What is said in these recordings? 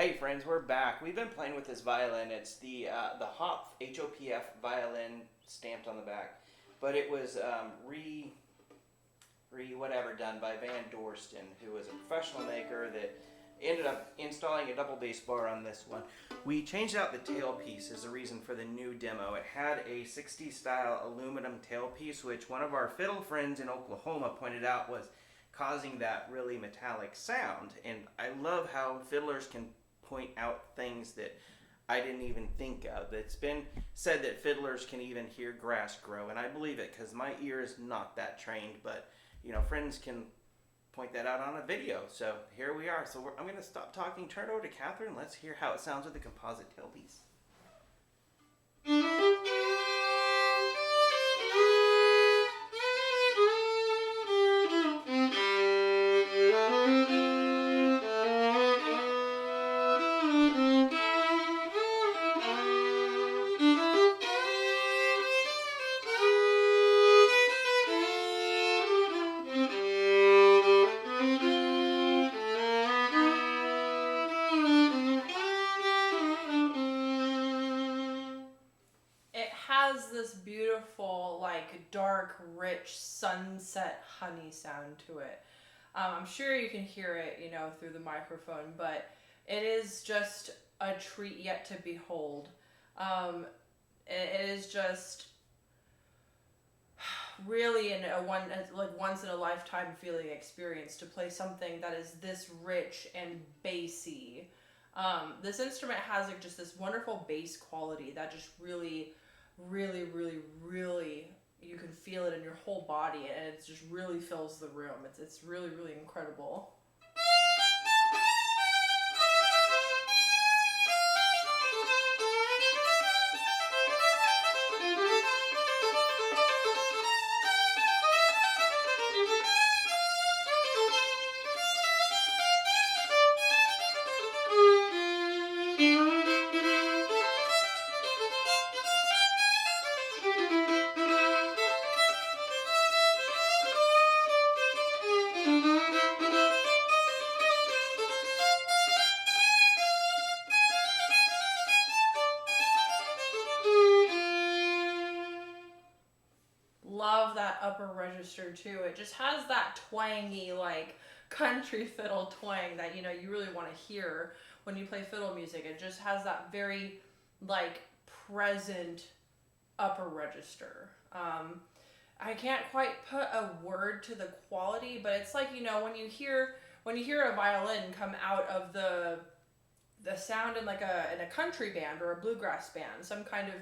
Hey friends, we're back. We've been playing with this violin. It's the Hopf HOPF violin stamped on the back, but it was whatever done by Van Dorston, who was a professional maker that ended up installing a double bass bar on this one. We changed out the tailpiece as a reason for the new demo. It had a 60s style aluminum tailpiece, which one of our fiddle friends in Oklahoma pointed out was causing that really metallic sound. And I love how fiddlers can point out things that I didn't even think of. It's been said that fiddlers can even hear grass grow, and I believe it because my ear is not that trained, but friends can point that out on a video. So here we are. So I'm going to stop talking, turn it over to Catherine. Let's hear how it sounds with the composite tailpiece. This beautiful, like, dark, rich sunset honey sound to it. I'm sure you can hear it, through the microphone, but it is just a treat yet to behold. It is just really once in a lifetime feeling experience to play something that is this rich and bassy. This instrument has just this wonderful bass quality that just really, you can feel it in your whole body, and it just really fills the room. It's really, really incredible. Love that upper register too. It just has that twangy, like, country fiddle twang that you really want to hear when you play fiddle music. It just has that very, like, present upper register. I can't quite put a word to the quality, but it's like, when you hear a violin come out of the sound in like in a country band or a bluegrass band, some kind of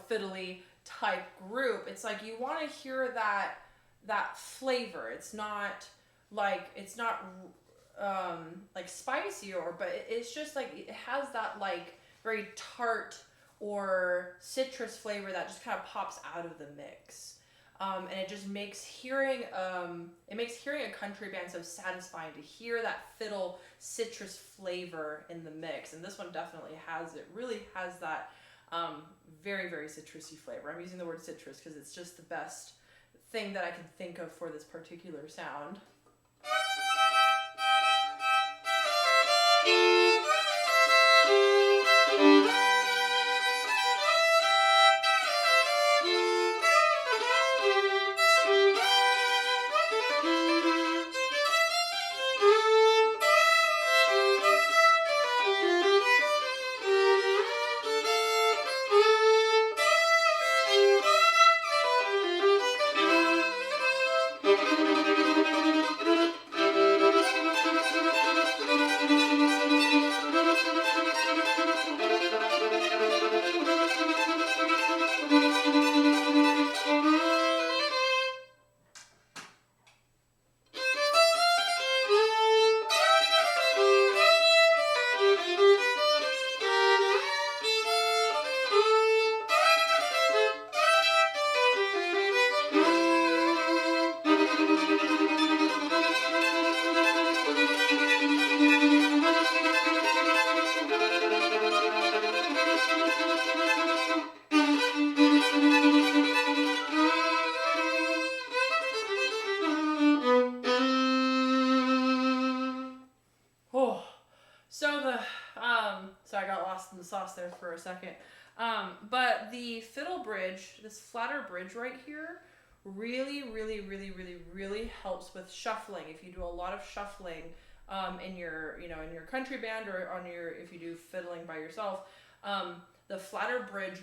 fiddly type group, it's like you want to hear that flavor. It's not like spicy, but it's just like it has that like very tart or citrus flavor that just kind of pops out of the mix. And it just makes hearing a country band so satisfying to hear that fiddle citrus flavor in the mix. And this one definitely has it. Really has that very, very citrusy flavor. I'm using the word citrus because it's just the best thing that I can think of for this particular sound. So I got lost in the sauce there for a second. But the fiddle bridge, this flatter bridge right here, really, really, really, really, really helps with shuffling. If you do a lot of shuffling in your, in your country band or if you do fiddling by yourself, the flatter bridge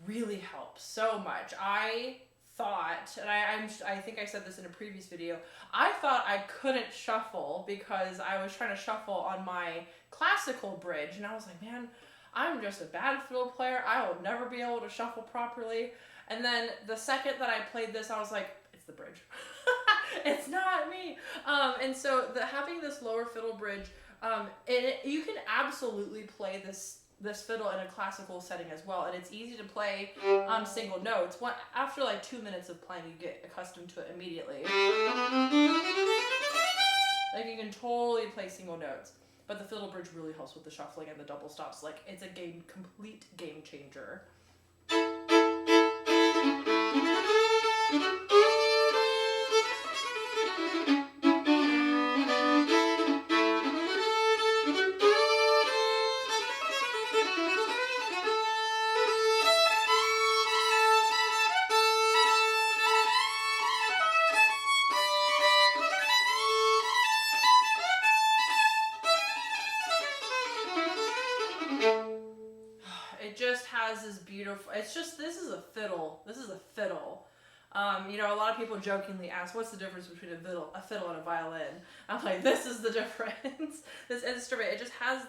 really helps so much. I thought, and I think I said this in a previous video, I thought I couldn't shuffle because I was trying to shuffle on my classical bridge, and I was like, man, I'm just a bad fiddle player. I will never be able to shuffle properly. And then the second that I played this, I was like, it's the bridge. It's not me. And so having this lower fiddle bridge, you can absolutely play this fiddle in a classical setting as well, and it's easy to play single notes. After like 2 minutes of playing, you get accustomed to it immediately. Like you can totally play single notes, but the fiddle bridge really helps with the shuffling and the double stops. Like it's a complete game changer. It just has this beautiful, this is a fiddle. A lot of people jokingly ask, what's the difference between a fiddle and a violin? I'm like, this is the difference. This instrument, it has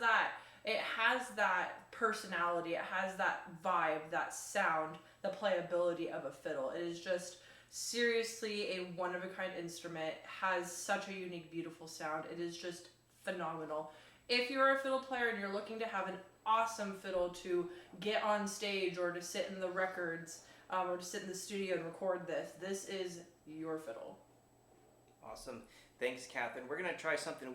that personality, it has that vibe, that sound, the playability of a fiddle. It is just seriously a one-of-a-kind instrument, has such a unique, beautiful sound. It is just phenomenal. If you're a fiddle player and you're looking to have an awesome fiddle to get on stage or to sit in the records or to sit in the studio and record this is your fiddle. Awesome. Thanks, Catherine. We're going to try something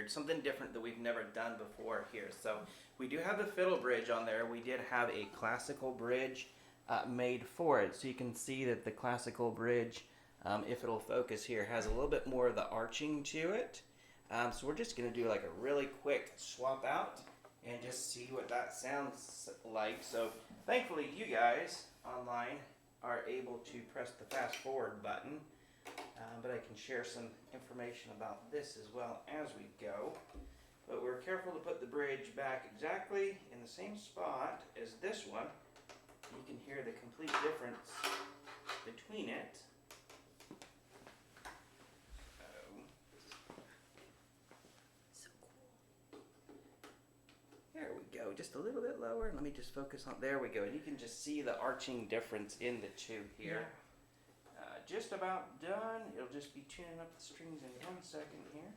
something different that we've never done before here. So we do have the fiddle bridge on there. We did have a classical bridge made for it. So you can see that the classical bridge, if it'll focus here, has a little bit more of the arching to it. So we're just going to do like a really quick swap out and just see what that sounds like. So thankfully you guys online are able to press the fast forward button, but I can share some information about this as well as we go. But we're careful to put the bridge back exactly in the same spot as this one. You can hear the complete difference between it. There we go, just a little bit lower, and let me just focus on, there we go, and you can just see the arching difference in the two here. Just about done. It'll just be tuning up the strings in 1 second here.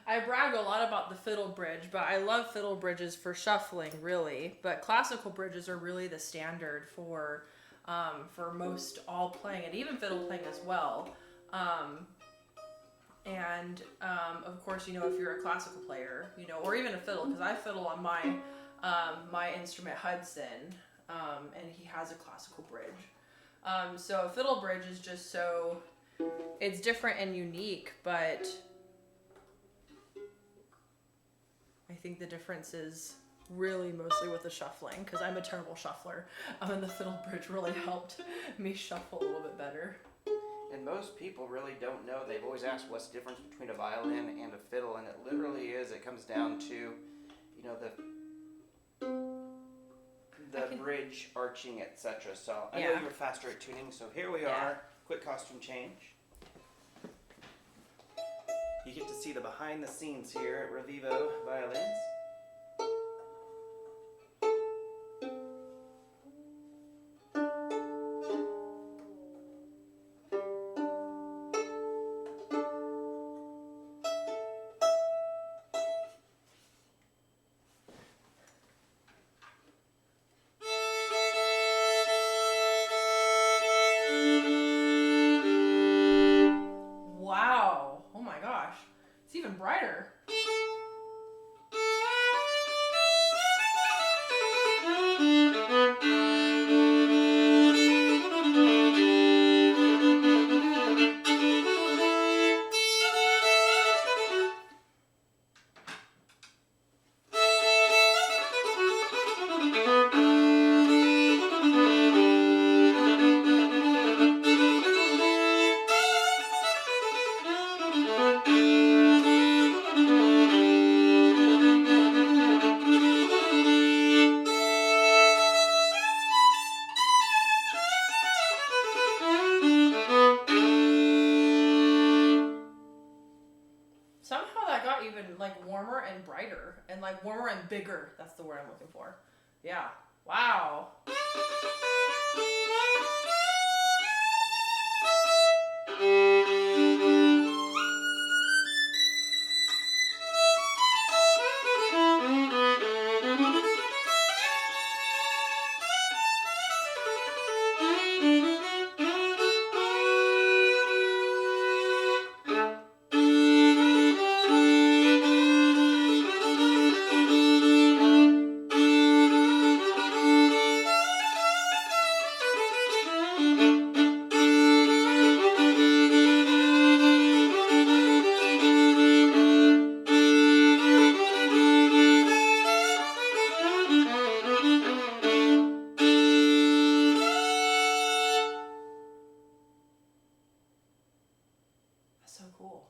I brag a lot about the fiddle bridge, but I love fiddle bridges for shuffling, really. But classical bridges are really the standard for most all playing, and even fiddle playing as well. Of course, if you're a classical player, or even a fiddle, because I fiddle on my instrument Hudson, and he has a classical bridge. So a fiddle bridge is just it's different and unique, but I think the difference is really mostly with the shuffling, because I'm a terrible shuffler, and the fiddle bridge really helped me shuffle a little bit better. And most people really don't know. They've always asked what's the difference between a violin and a fiddle, and it literally is. It comes down to, the bridge, arching, etc. So I know you were faster at tuning, so here we are. Quick costume change. You get to see the behind the scenes here at Revivo Violins. Wow. Oh my gosh. It's even brighter. higher and like warmer and bigger. That's the word I'm looking for. Yeah. Wow. So cool.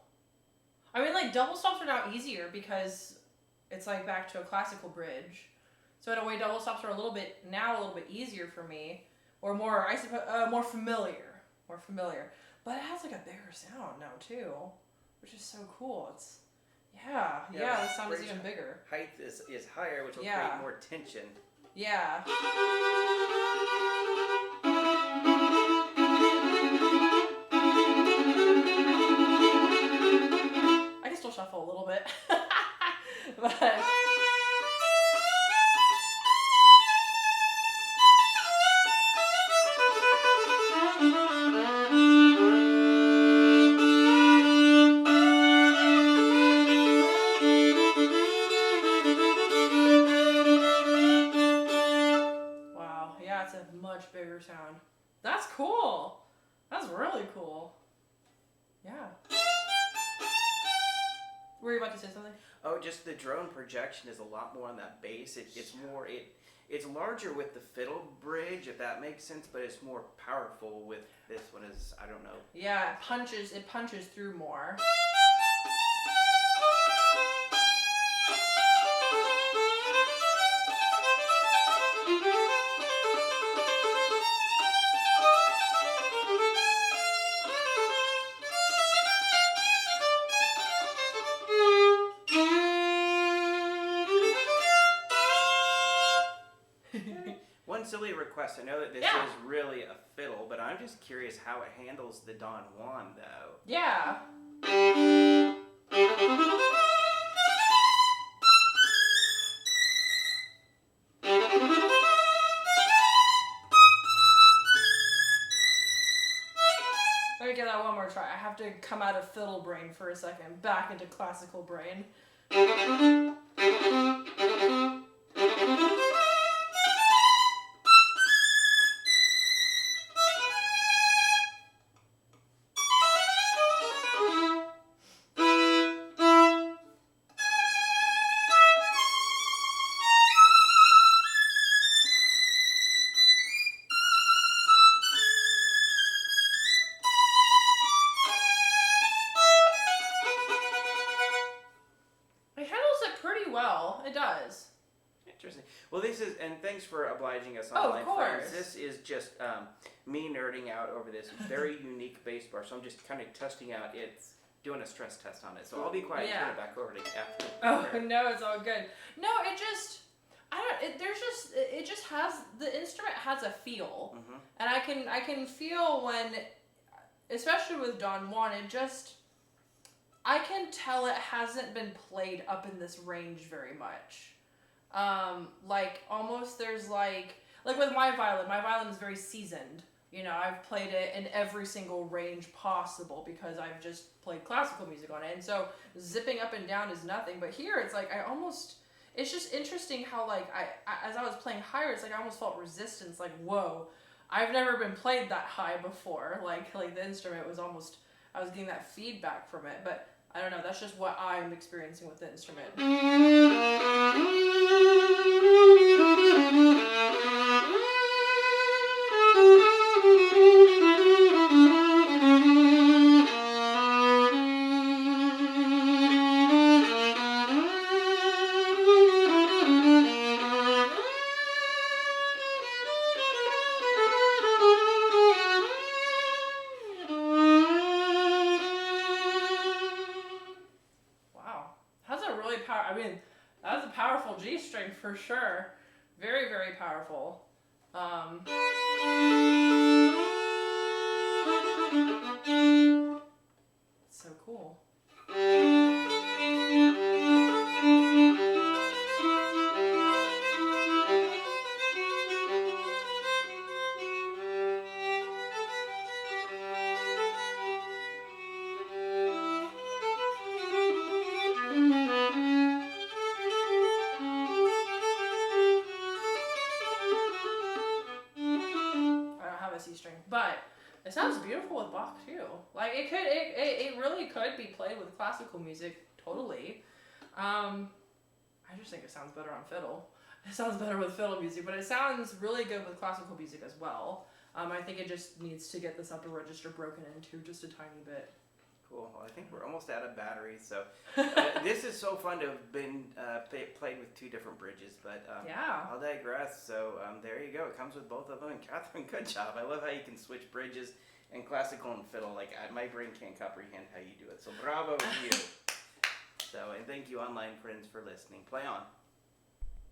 I mean, like, double stops are now easier because it's like back to a classical bridge. So in a way, double stops are a little bit easier for me, or more, I suppose, more familiar. But it has like a bigger sound now too, which is so cool. It's the sound is even bigger. Height is higher, which will create more tension. Yeah. I can still shuffle a little bit. But wow, yeah, it's a much bigger sound. That's cool. That's really cool. Yeah. Were you about to say something? Oh, just the drone projection is a lot more on that bass. It's larger with the fiddle bridge, if that makes sense, but it's more powerful with this one. Is I don't know. Yeah, it punches through more. One silly request. I know that this is really a fiddle, but I'm just curious how it handles the Don Juan, though. Yeah. Let me get that one more try. I have to come out of fiddle brain for a second, back into classical brain. Well, it does. Interesting. Well, and thanks for obliging us online, of course. friends. This is just me nerding out over this very unique bass bar, so I'm just kind of testing out. It's doing a stress test on it, so I'll be quiet and turn it back over to after. Oh no, it's all good. No, it just, it just has, the instrument has a feel, and I can feel when, especially with Don Juan, I can tell it hasn't been played up in this range very much. Like almost there's like with my violin is very seasoned. You know, I've played it in every single range possible because I've just played classical music on it. And so zipping up and down is nothing. But here it's like it's just interesting how like as I was playing higher, it's like I almost felt resistance, like, whoa, I've never been played that high before. Like the instrument was almost, I was getting that feedback from it. But I don't know, that's just what I'm experiencing with the instrument. That's a powerful G string for sure. Very, very powerful. So cool. I don't have a C string, but it sounds beautiful with Bach too. Like it really could be played with classical music totally. I just think it sounds better on fiddle. It sounds better with fiddle music, but it sounds really good with classical music as well. I think it just needs to get this upper register broken into just a tiny bit. Cool. Well, I think we're almost out of batteries, so this is so fun to have been played with two different bridges, but Yeah. I'll digress. So there you go. It comes with both of them, and Catherine, good job. I love how you can switch bridges and classical and fiddle. Like my brain can't comprehend how you do it. So bravo to you. So and thank you, online friends, for listening. Play on.